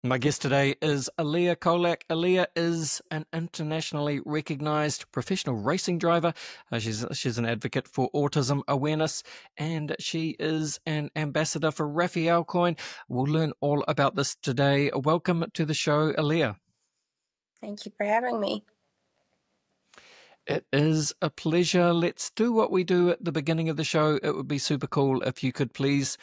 My guest today is Aliyah Kolak. Aliyah is an internationally recognized professional racing driver. She's an advocate for autism awareness, and she is an ambassador for Raphael Coin. We'll learn all about this today. Welcome to the show, Aliyah. Thank you for having me. It is a pleasure. Let's do what we do at the beginning of the show. It would be super cool if you could please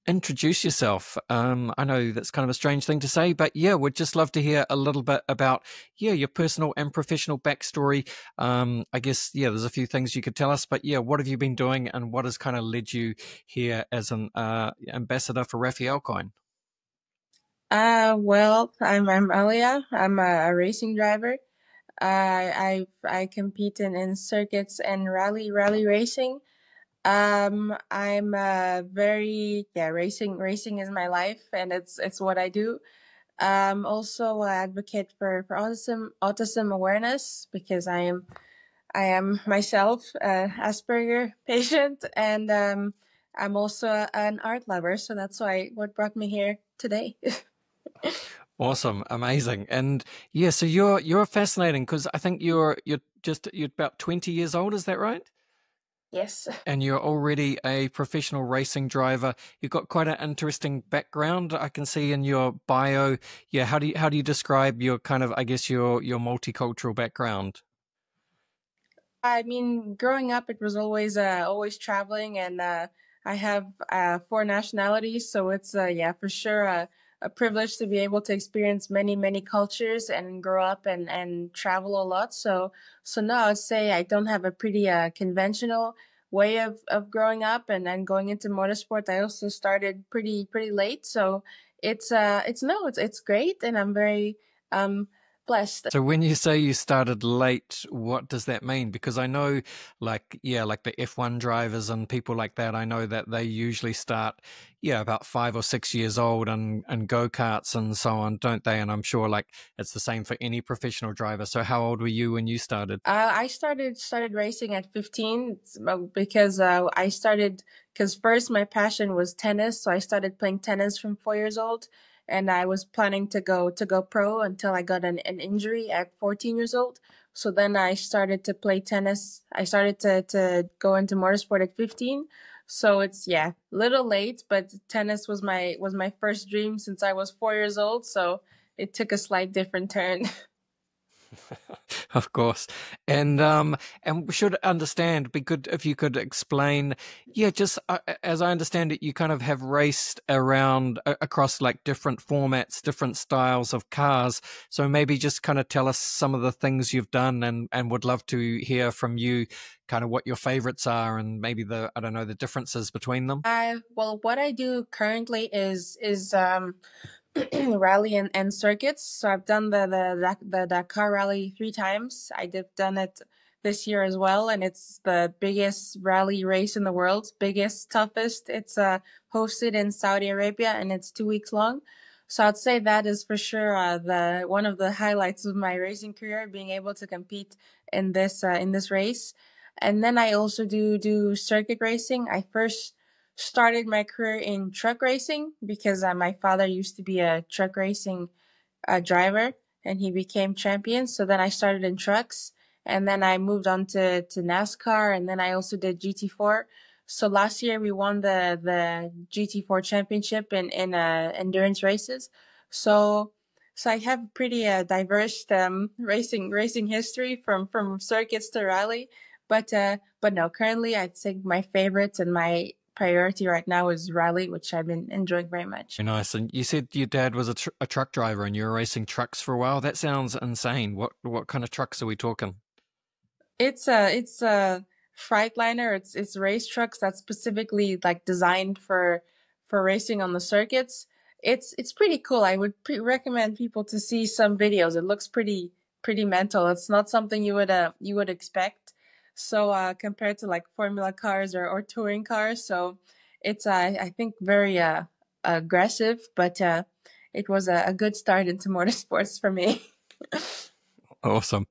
introduce yourself. I know that's kind of a strange thing to say, but yeah, we'd just love to hear a little bit about your personal and professional backstory. I guess there's a few things you could tell us, but what have you been doing and what has kind of led you here as an ambassador for Raphael Coin? Well, I'm Alia. I'm a racing driver. I compete in circuits and rally racing. I'm very racing is my life and it's what I do. Also an advocate for autism awareness because I am myself Asperger patient and I'm also an art lover, so that's what brought me here today. Awesome, amazing, and so you're fascinating because I think you're about 20 years old. Is that right? Yes. And you're already a professional racing driver. You've got quite an interesting background. I can see in your bio. Yeah, how do you describe your kind of, I guess, your multicultural background? I mean, growing up, it was always traveling, and I have four nationalities, so it's for sure a privilege to be able to experience many cultures and grow up and travel a lot. So now I'd say I don't have a pretty conventional way of growing up and going into motorsport. I also started pretty late, so it's great, and I'm very blessed. So when you say you started late, what does that mean? Because I know, like the F1 drivers and people like that, I know that they usually start, about 5 or 6 years old and go-karts and so on, don't they? And I'm sure like it's the same for any professional driver. So how old were you when you started? I started racing at 15 because because first my passion was tennis, so I started playing tennis from 4 years old, and I was planning to go pro until I got an injury at 14 years old. So then I started to play tennis. I started to go into motorsport at 15. So it's a little late, but tennis was my first dream since I was 4 years old. So it took a slight different turn. Of course, and we should understand. Be good if you could explain. Just as I understand it, you kind of have raced around across like different formats, different styles of cars. So maybe just kind of tell us some of the things you've done, and would love to hear from you, kind of what your favorites are, and maybe the differences between them. Well, what I do currently is rally and circuits. So I've done the Dakar rally 3 times. Done it this year as well, and it's the biggest rally race in the world, biggest, toughest. It's hosted in Saudi Arabia, and it's 2 weeks long. So I'd say that is for sure the one of the highlights of my racing career, being able to compete in this race. And then I also do circuit racing. I first started my career in truck racing because my father used to be a truck racing driver and he became champion. So then I started in trucks and then I moved on to NASCAR and then I also did GT4. So last year we won the GT4 championship in endurance races. So so I have pretty diverse racing history from circuits to rally. But no, currently I'd say my favorites and my priority right now is rally, which I've been enjoying very much. Very nice. And you said your dad was a truck driver, and you were racing trucks for a while. That sounds insane. What kind of trucks are we talking? It's a Freightliner. It's race trucks that's specifically like designed for racing on the circuits. It's pretty cool. I would recommend people to see some videos. It looks pretty mental. It's not something you would expect. So compared to like formula cars or touring cars, so it's I think very aggressive, but it was a good start into motorsports for me. Awesome,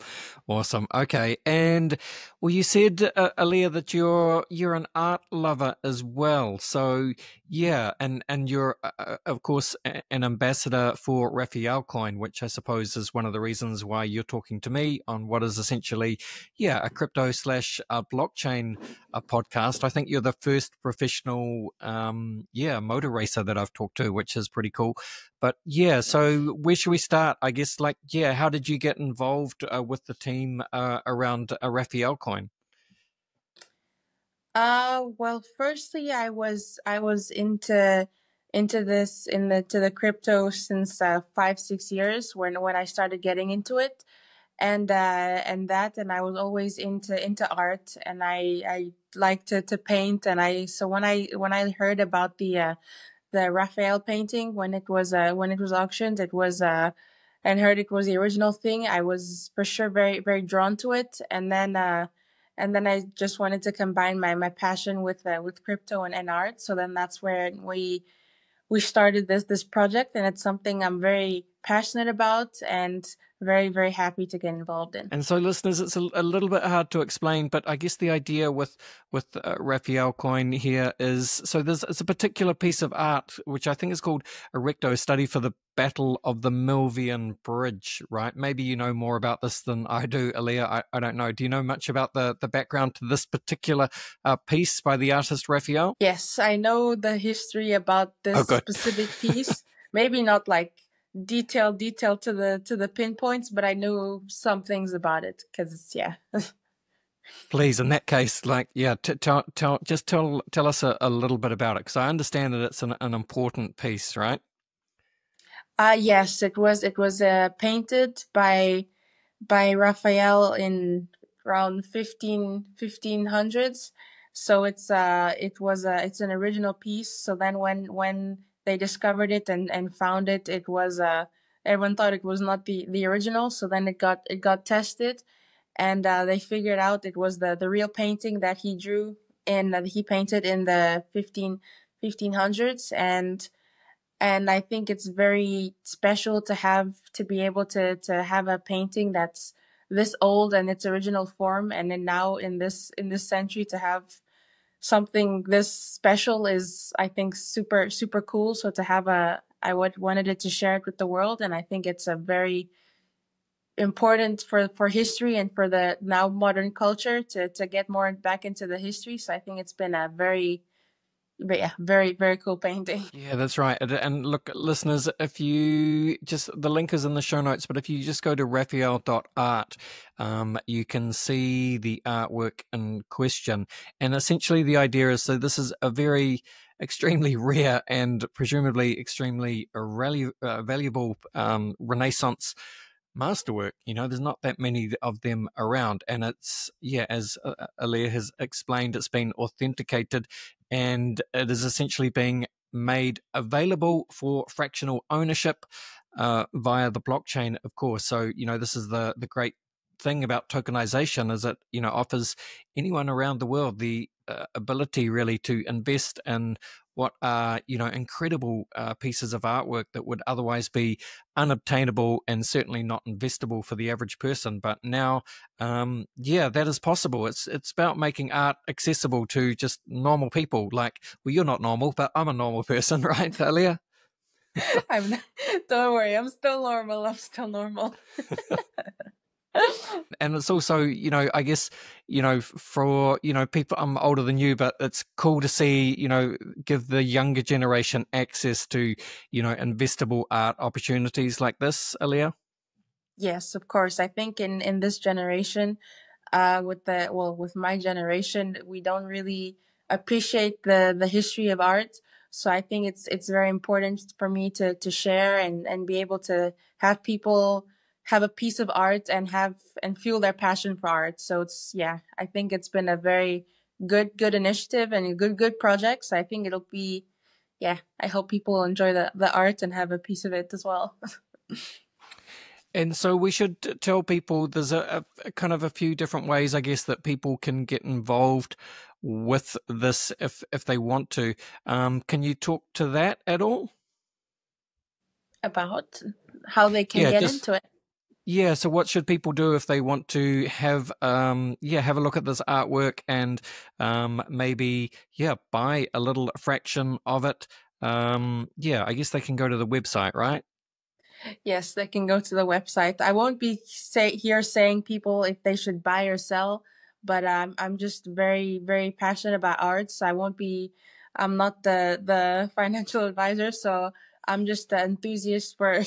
awesome. Okay, and well, you said Aliyah that you're an art lover as well. So Yeah, and you're of course an ambassador for Raphael Coin, which I suppose is one of the reasons why you're talking to me on what is essentially, a crypto slash blockchain podcast. I think you're the first professional, motor racer that I've talked to, which is pretty cool. But yeah, so where should we start? I guess how did you get involved with the team around Raphael Coin? Well, firstly, I was into this in the to the crypto since 5 6 years when I started getting into it, and I was always into art, and I like to paint, and I so when I heard about the Raphael painting when it was auctioned, it was and heard it was the original thing, I was for sure very very drawn to it, and then I just wanted to combine my passion with crypto and art. So then that's where we started this project, and it's something I'm very passionate about and very very happy to get involved in. And so, listeners, it's a little bit hard to explain, but I guess the idea with Raphael Coin here is so it's a particular piece of art which I think is called Erecto, Study for the Battle of the Milvian Bridge. Right? Maybe you know more about this than I do, Aaliyah. I don't know. Do you know much about the background to this particular piece by the artist Raphael? Yes, I know the history about this specific piece. Maybe not like detail to the pinpoints, but I know some things about it because it's Please, in that case, tell us a little bit about it, because I understand that it's an important piece, right? Yes, it was painted by Raphael in around 1500s. So it's an original piece. So then when they discovered it and found it, it was everyone thought it was not the original. So then it got tested, and they figured out it was the real painting that he drew in that he painted in the 1500s. And I think it's very special to be able to have a painting that's this old in its original form, and then now in this century to have something this special is, I think, super super cool. So to have wanted it to share it with the world, and I think it's a very important for history and for the now modern culture to get more back into the history. So I think it's been a very very very cool painting. Yeah, that's right. And look, listeners, if you the link is in the show notes, but if you just go to raphael.art, you can see the artwork in question. And essentially the idea is, so this is a very extremely rare and presumably extremely valuable Renaissance masterwork. There's not that many of them around, and it's as Aaliyah has explained, it's been authenticated, and it is essentially being made available for fractional ownership via the blockchain, of course. So this is the great thing about tokenization, is it offers anyone around the world the ability really to invest in what are incredible pieces of artwork that would otherwise be unobtainable and certainly not investable for the average person. But now that is possible. It's about making art accessible to just normal people. Like, well, you're not normal, but I'm a normal person, right, Aaliyah? I'm not, don't worry, I'm still normal. And it's also, I guess, for, people, I'm older than you, but it's cool to see, give the younger generation access to, investable art opportunities like this, Aaliyah. Yes, of course. I think in this generation, with my generation, we don't really appreciate the history of art. So I think it's very important for me to share and be able to have people have a piece of art and feel their passion for art. So I think it's been a very good initiative and a good project. So I think it'll be, I hope people enjoy the art and have a piece of it as well. And so we should tell people there's a kind of a few different ways, I guess, that people can get involved with this if they want to. Can you talk to that at all? About how they can get into it? Yeah, so what should people do if they want to have have a look at this artwork and maybe buy a little fraction of it? I guess they can go to the website, right? Yes, they can go to the website. I won't be here saying people if they should buy or sell, but I'm just very, very passionate about art. So I won't be. I'm not the financial advisor, so I'm just the enthusiast for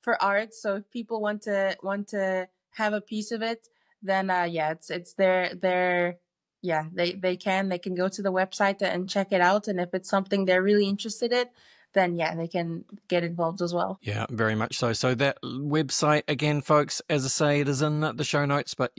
for art. So if people want to have a piece of it, then it's their they can go to the website and check it out. And if it's something they're really interested in, then they can get involved as well. Yeah, very much so. So that website, again, folks, as I say, it is in the show notes, but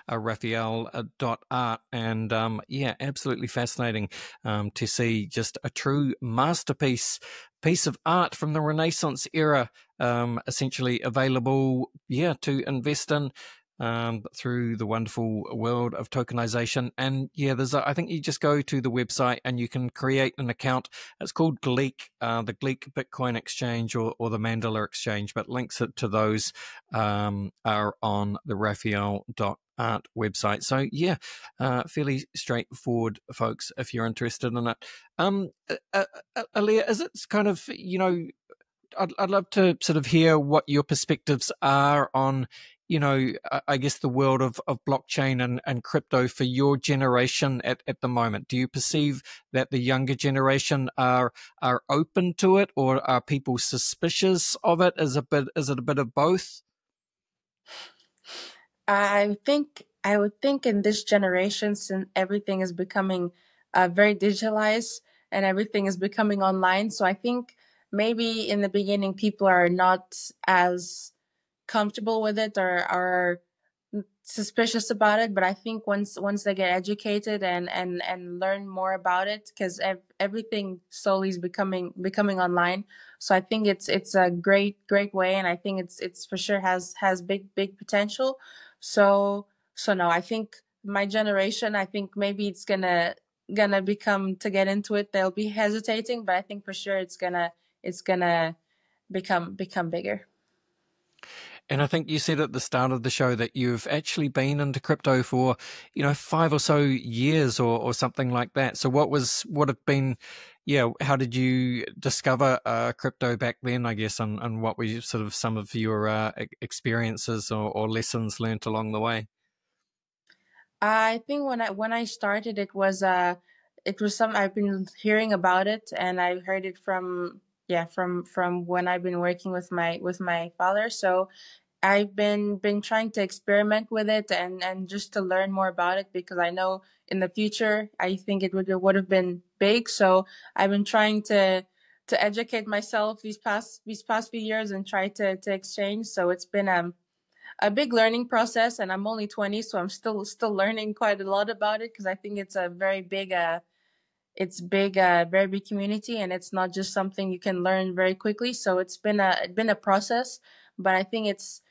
Raphael.art. And absolutely fascinating to see just a true masterpiece, piece of art from the Renaissance era, essentially available, to invest in. Through the wonderful world of tokenization. And I think you just go to the website and you can create an account. It's called Gleek, the Gleek Bitcoin Exchange or the Mandala Exchange, but links to those are on the Raphael.art website. So fairly straightforward, folks, if you're interested in it. Alia, is it kind of, I'd love to sort of hear what your perspectives are on, I guess the world of blockchain and crypto for your generation at the moment. Do you perceive that the younger generation are open to it, or are people suspicious of it? Is it a bit of both? I would think in this generation, since everything is becoming very digitalized and everything is becoming online, so I think maybe in the beginning people are not as comfortable with it or are suspicious about it. But I think once they get educated and learn more about it, because everything slowly is becoming online. So I think it's a great way, and I think it's for sure has big potential. So no, I think my generation, I think maybe it's gonna become, to get into it, they'll be hesitating, but I think for sure it's gonna become bigger. And I think you said at the start of the show that you've actually been into crypto for, 5 or so years or something like that. So what have been, how did you discover crypto back then, I guess, and what were sort of some of your experiences or lessons learnt along the way? I think when I started, it was some I've been hearing about it, and I heard it from when I've been working with my father. So I've been trying to experiment with it and just to learn more about it, because I know in the future I think it would have been big. So I've been trying to educate myself these past few years and try to exchange. So it's been a big learning process, and I'm only 20, so I'm still learning quite a lot about it, because I think it's a very big very big community, and it's not just something you can learn very quickly. So it's been a process, but I think it's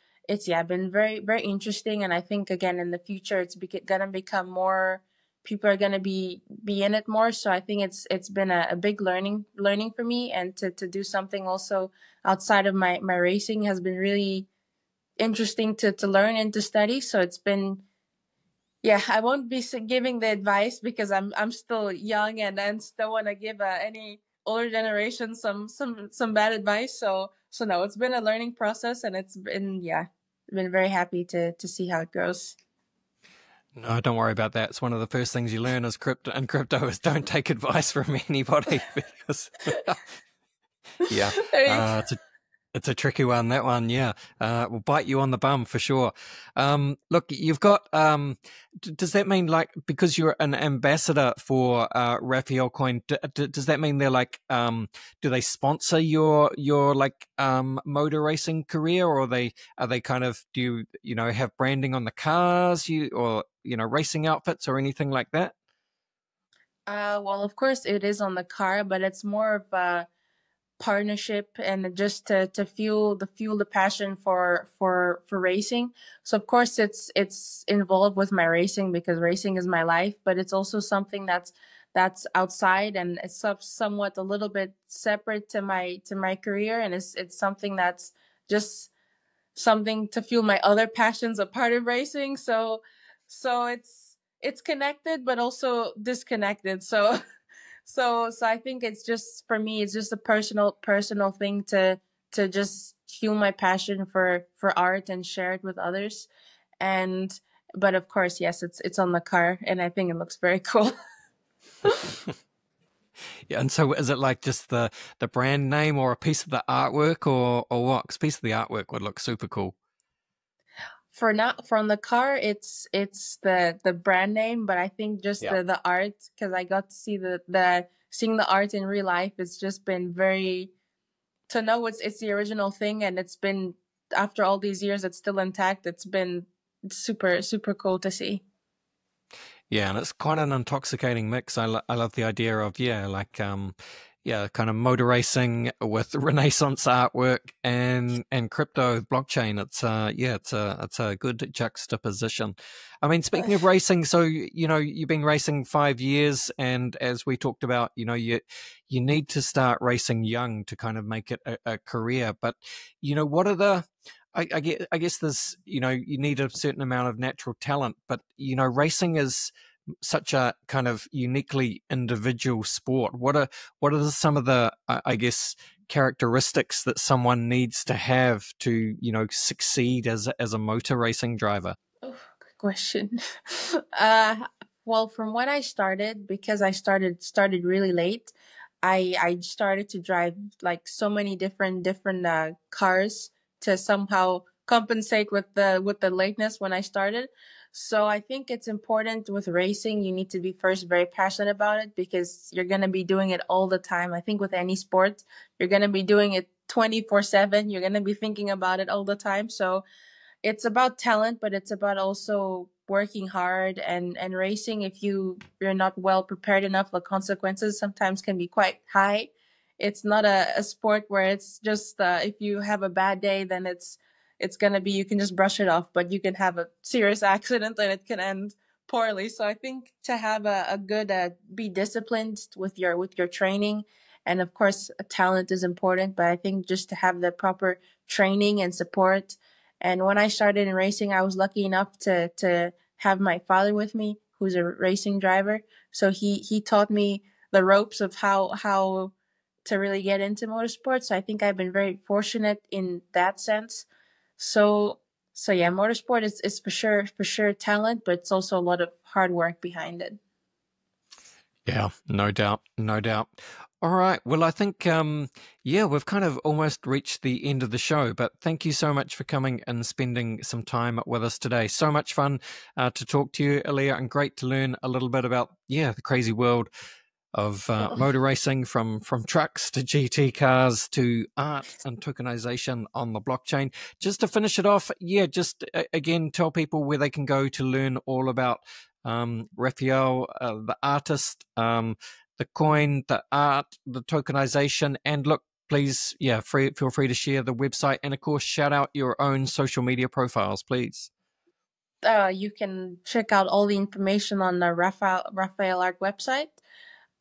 been very very interesting, and I think again in the future gonna become more, people are gonna be in it more. So I think it's been a big learning for me, and to do something also outside of my racing has been really interesting to learn and to study. So it's been, I won't be giving the advice, because I'm still young, and still want to give any older generation some bad advice. So no, it's been a learning process, and it's been very happy to see how it goes. No, don't worry about that. It's one of the first things you learn as crypto is don't take advice from anybody because yeah, There you it's a tricky one. That one, will bite you on the bum for sure. Look, you've got. Does that mean because you're an ambassador for Raphael Coin? Does that mean they're do they sponsor your motor racing career, or are they kind of, do you have branding on the cars, or racing outfits or anything like that? well, of course it is on the car, but it's more of a partnership, and just to fuel the passion for racing. So of course it's involved with my racing, because racing is my life, but it's also something that's outside, and it's somewhat a little bit separate to my career, and it's something that's just something to fuel my other passions a part of racing. So it's connected but also disconnected. So I think it's just, for me, it's just a personal thing to just fuel my passion for art and share it with others. And but of course, yes, it's on the car, and I think it looks very cool. Yeah, and so is it like just the brand name or a piece of the artwork or what? 'Cause a piece of the artwork would look super cool. For now, from the car, it's the brand name, but I think just Yeah. the art, because I got to see the seeing the art in real life. It's just been very, to know it's the original thing, and it's been, after all these years, it's still intact. It's been super cool to see. Yeah, and it's quite an intoxicating mix. I love the idea of, like yeah, kind of motor racing with Renaissance artwork and crypto blockchain. It's it's a good juxtaposition. I mean, speaking of racing, so you've been racing 5 years, and as we talked about, you need to start racing young to kind of make it a career. But what are the I guess there's, you need a certain amount of natural talent, but, racing is such a kind of uniquely individual sport. What are some of the, I guess, characteristics that someone needs to have to, succeed as a motor racing driver? Oh, good question. Well, from when I started, because I started really late, I started to drive like so many different cars to somehow compensate with the lateness when I started. So I think it's important with racing. You need to be first very passionate about it, because you're gonna be doing it all the time. I think with any sport, you're gonna be doing it 24/7. You're gonna be thinking about it all the time. So it's about talent, but it's about also working hard and racing. If you're not well prepared enough, the consequences sometimes can be quite high. It's not a sport where it's just if you have a bad day, then it's gonna be, you can just brush it off, but you can have a serious accident and it can end poorly. So I think to have a good be disciplined with your training, and of course talent is important, but I think just to have the proper training and support. And when I started in racing, I was lucky enough to have my father with me, who's a racing driver. So he taught me the ropes of how to really get into motorsports. So I think I've been very fortunate in that sense. So so yeah, motorsport is for sure talent, but it's also a lot of hard work behind it. Yeah, no doubt, no doubt. All right. Well, I think, we've kind of almost reached the end of the show, but thank you so much for coming and spending some time with us today. So much fun to talk to you, Alia, and great to learn a little bit about, the crazy world of motor racing, from trucks to GT cars to art and tokenization on the blockchain. Just to finish it off, just again, tell people where they can go to learn all about Raphael, the artist, the coin, the art, the tokenization, and look, please, feel free to share the website, and of course, shout out your own social media profiles, please. You can check out all the information on the Raphael Art website.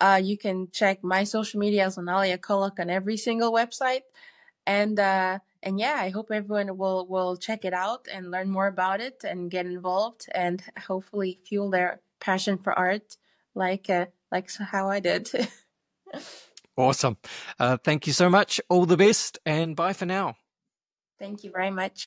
You can check my social medias on Alia Kolak on every single website. And yeah, I hope everyone will check it out and learn more about it and get involved and hopefully fuel their passion for art, like how I did. Awesome. Thank you so much. All the best, and bye for now. Thank you very much.